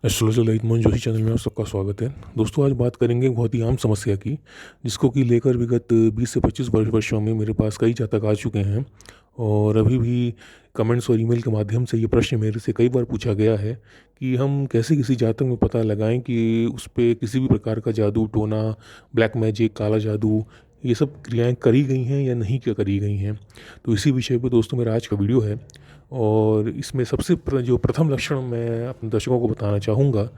Astrologer Lalit Mohan Joshi channel में आप सबका स्वागत है। दोस्तों, आज बात करेंगे एक बहुत ही आम समस्या की, जिसको कि लेकर विगत 20 से 25 वर्षों में मेरे पास कई जातक आ चुके हैं और अभी भी कमेंट्स और ईमेल के माध्यम से ये प्रश्न मेरे से कई बार पूछा गया है कि हम कैसे किसी जातक में पता लगाएं कि उस पे किसी भी प्रकार का जादू टोना, ब्लैक मैजिक, काला जादू, ये सब क्रियाएं करी गई हैं या नहीं क्या करी गई हैं। तो इसी विषय पे दोस्तों मेरा आज का वीडियो है और इसमें सबसे जो प्रथम लक्षण मैं अपने दर्शकों को बताना चाहूँगा,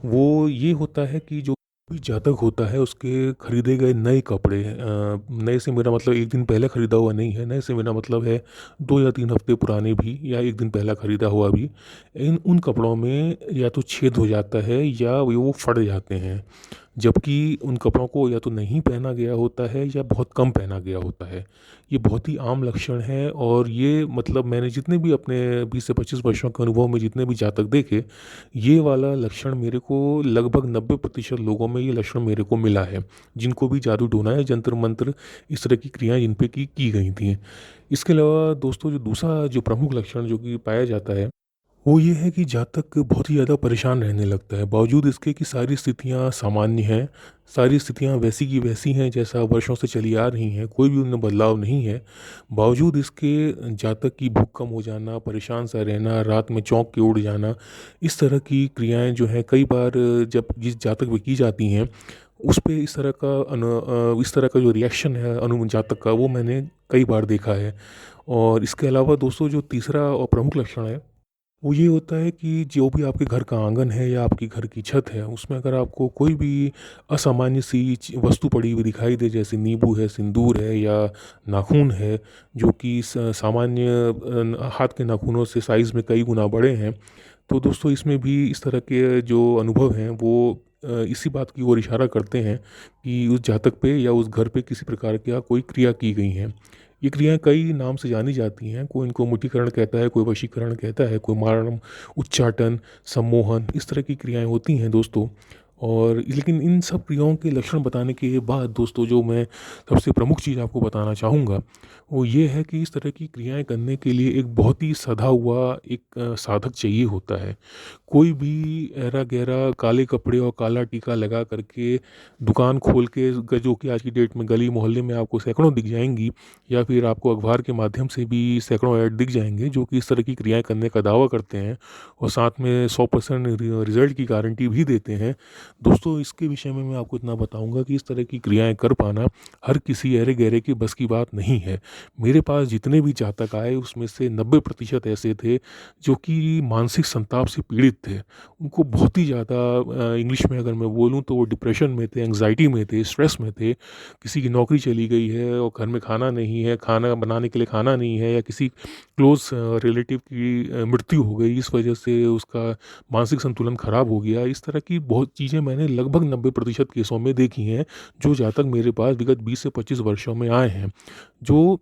वो ये होता है कि जो भी जातक होता है उसके खरीदे गए नए कपड़े, नए से मेरा मतलब एक दिन पहले ख़रीदा हुआ नहीं है, नए से मेरा मतलब है 2 या 3 हफ्ते पुराने भी या एक दिन पहला ख़रीदा हुआ भी, उन कपड़ों में या तो छेद हो जाता है या वो फट जाते हैं। जबकि उन कपड़ों को या तो नहीं पहना गया होता है या बहुत कम पहना गया होता है। ये बहुत ही आम लक्षण है और ये मतलब मैंने जितने भी अपने 20 से 25 वर्षों के अनुभव में जितने भी जातक देखे, ये वाला लक्षण मेरे को लगभग 90% लोगों में ये लक्षण मेरे को मिला है, जिनको भी जादू टोना या जंतर मंत्र इस तरह की क्रियाएं जिन पे की गई थी। इसके अलावा दोस्तों, जो दूसरा जो प्रमुख लक्षण जो कि पाया जाता है, वो ये है कि जातक बहुत ही ज़्यादा परेशान रहने लगता है, बावजूद इसके कि सारी स्थितियाँ सामान्य हैं, सारी स्थितियाँ वैसी की वैसी हैं जैसा वर्षों से चली आ रही हैं, कोई भी उनमें बदलाव नहीं है। बावजूद इसके जातक की भूख कम हो जाना, परेशान सा रहना, रात में चौंक के उठ जाना, इस तरह की क्रियाएं जो हैं कई बार जब जिस जातक पे की जाती हैं, उस पे इस तरह का जो रिएक्शन है अनु जातक का, वो मैंने कई बार देखा है। और इसके अलावा दोस्तों, जो तीसरा और प्रमुख लक्षण है, वो ये होता है कि जो भी आपके घर का आंगन है या आपकी घर की छत है, उसमें अगर आपको कोई भी असामान्य सी वस्तु पड़ी हुई दिखाई दे, जैसे नींबू है, सिंदूर है या नाखून है, जो कि सामान्य हाथ के नाखूनों से साइज़ में कई गुना बड़े हैं, तो दोस्तों इसमें भी इस तरह के जो अनुभव हैं वो इसी बात की ओर इशारा करते हैं कि उस जातक पे या उस घर पे किसी प्रकार की कोई क्रिया की गई है। ये क्रियाएँ कई नाम से जानी जाती हैं, कोई इनको मुठीकरण कहता है, कोई वशीकरण कहता है, कोई मारण, उच्चाटन, सम्मोहन, इस तरह की क्रियाएँ होती हैं दोस्तों। और लेकिन इन सब क्रियाओं के लक्षण बताने के बाद दोस्तों, जो मैं सबसे प्रमुख चीज़ आपको बताना चाहूँगा, वो ये है कि इस तरह की क्रियाएँ करने के लिए एक बहुत ही सधा हुआ एक साधक चाहिए होता है। कोई भी ऐरा-गैरा काले कपड़े और काला टीका लगा करके दुकान खोल के जो कि आज की डेट में गली मोहल्ले में आपको सैकड़ों दिख जाएँगी, या फिर आपको अखबार के माध्यम से भी सैकड़ों ऐड दिख जाएँगे जो कि इस तरह की क्रियाएँ करने का दावा करते हैं और साथ में 100% रिज़ल्ट की गारंटी भी देते हैं। दोस्तों, इसके विषय में मैं आपको इतना बताऊँगा कि इस तरह की क्रियाएँ कर पाना हर किसी ऐरे-गैरे की बस की बात नहीं है। मेरे पास जितने भी जातक आए, उसमें से 90% ऐसे थे जो कि मानसिक संताप से पीड़ित थे। उनको बहुत ही ज़्यादा इंग्लिश में अगर मैं बोलूँ तो वो डिप्रेशन में थे, एंग्ज़ायटी में थे, स्ट्रेस में थे। किसी की नौकरी चली गई है और घर में खाना नहीं है, खाना बनाने के लिए खाना नहीं है, या किसी क्लोज़ रिलेटिव की मृत्यु हो गई, इस वजह से उसका मानसिक संतुलन खराब हो गया। इस तरह की बहुत चीज़ें मैंने लगभग 90% केसों में देखी हैं, जो जातक मेरे पास विगत 20 से 25 वर्षों में आए हैं। जो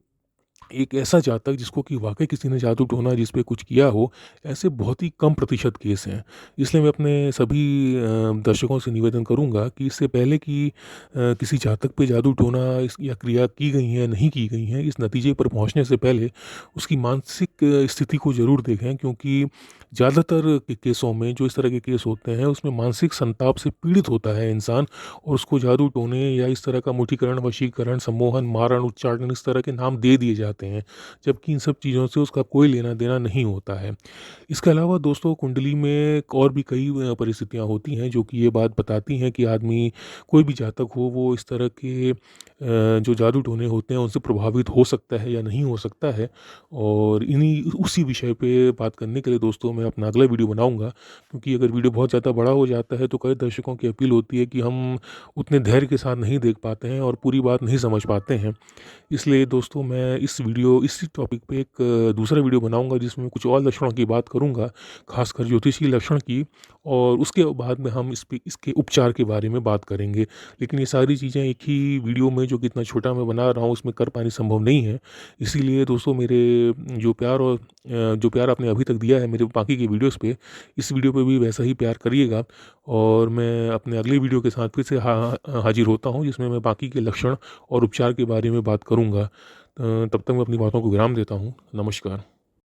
एक ऐसा जातक जिसको कि वाक़ई किसी ने जादू टोना जिस पे कुछ किया हो, ऐसे बहुत ही कम प्रतिशत केस हैं। इसलिए मैं अपने सभी दर्शकों से निवेदन करूँगा कि इससे पहले कि किसी जातक पे जादू टोना इस या क्रिया की गई है, नहीं की गई है, इस नतीजे पर पहुँचने से पहले उसकी मानसिक स्थिति को ज़रूर देखें, क्योंकि ज़्यादातर के केसों में जो इस तरह के केस होते हैं, उसमें मानसिक संताप से पीड़ित होता है इंसान और उसको जादू टोने या इस तरह का मुठीकरण, वशीकरण, सम्मोहन, मारण, उच्चाटन, इस तरह के नाम दे दिए जाते हैं, जबकि इन सब चीज़ों से उसका कोई लेना-देना नहीं होता है। इसके अलावा दोस्तों, कुंडली में और भी कई परिस्थितियाँ होती हैं जो कि ये बात बताती हैं कि आदमी, कोई भी जातक हो, वो इस तरह के जो जादू टोने होते हैं उनसे प्रभावित हो सकता है या नहीं हो सकता है। और उसी विषय पे बात करने के लिए दोस्तों मैं अपना अगला वीडियो बनाऊँगा, क्योंकि अगर वीडियो बहुत ज़्यादा बड़ा हो जाता है तो कई दर्शकों की अपील होती है कि हम उतने धैर्य के साथ नहीं देख पाते हैं और पूरी बात नहीं समझ पाते हैं। इसलिए दोस्तों, मैं इसी टॉपिक पे एक दूसरा वीडियो बनाऊँगा जिसमें कुछ और लक्षणों की बात करूँगा, ख़ासकर ज्योतिषीय लक्षण की, और उसके बाद में हम इसके उपचार के बारे में बात करेंगे। लेकिन ये सारी चीज़ें एक ही वीडियो में, जो कि इतना छोटा मैं बना रहा हूँ, उसमें कर पानी संभव नहीं है। इसीलिए दोस्तों, मेरे जो प्यार आपने अभी तक दिया है मेरे बाकी के वीडियोज़ पे, इस वीडियो पे भी वैसा ही प्यार करिएगा। और मैं अपने अगले वीडियो के साथ फिर से हाज़िर होता हूँ, जिसमें मैं बाकी के लक्षण और उपचार के बारे में बात करूँगा। तब तक मैं अपनी बातों को विराम देता हूँ। नमस्कार।